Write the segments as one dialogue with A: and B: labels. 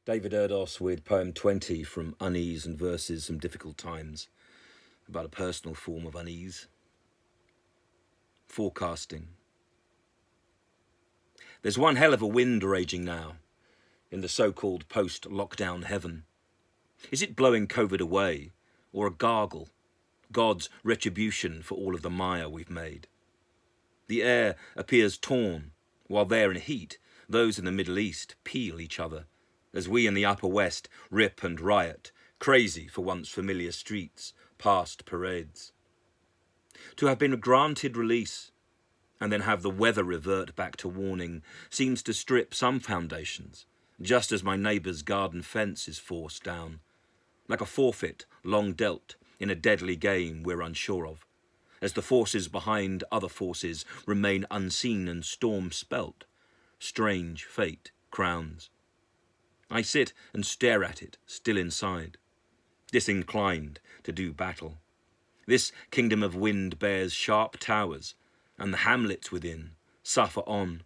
A: David Erdos with poem 20 from Unease and Verses, Some Difficult Times, about a personal form of unease. Forecasting. There's one hell of a wind raging now in the so-called post-lockdown heaven. Is it blowing COVID away, or a gargle, God's retribution for all of the mire we've made? The air appears torn, while there in heat, those in the Middle East peel each other, as we in the Upper West rip and riot, crazy for once familiar streets, past parades. To have been granted release, and then have the weather revert back to warning, seems to strip some foundations, just as my neighbour's garden fence is forced down, like a forfeit long dealt in a deadly game we're unsure of, as the forces behind other forces remain unseen and storm-spelt. Strange fate crowns. I sit and stare at it, still inside, disinclined to do battle. This kingdom of wind bears sharp towers, and the hamlets within suffer on.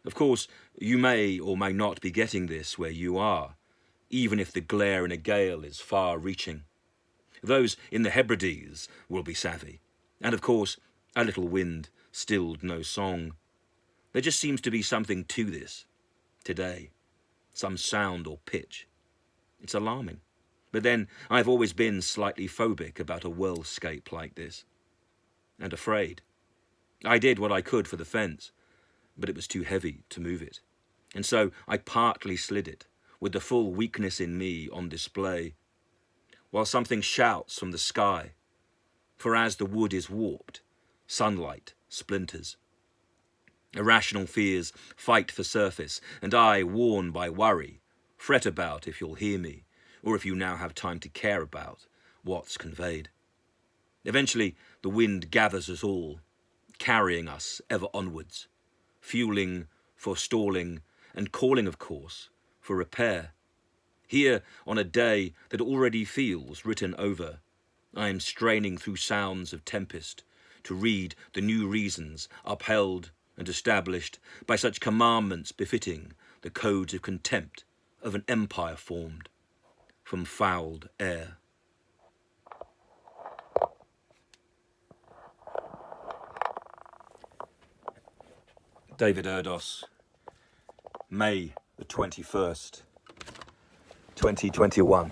A: Of course, you may or may not be getting this where you are, even if the glare in a gale is far-reaching. Those in the Hebrides will be savvy, and of course, a little wind stilled no song. There just seems to be something to this, today. Some sound or pitch. It's alarming. But then I've always been slightly phobic about a worldscape like this. And afraid. I did what I could for the fence, but it was too heavy to move it. And so I partly slid it, with the full weakness in me on display, while something shouts from the sky. For as the wood is warped, sunlight splinters. Irrational fears fight for surface, and I, worn by worry, fret about if you'll hear me, or if you now have time to care about what's conveyed. Eventually, the wind gathers us all, carrying us ever onwards, fueling, forestalling, and calling, of course, for repair. Here, on a day that already feels written over, I am straining through sounds of tempest to read the new reasons upheld and established by such commandments befitting the codes of contempt of an empire formed from fouled air. David Erdos, May the 21st, 2021.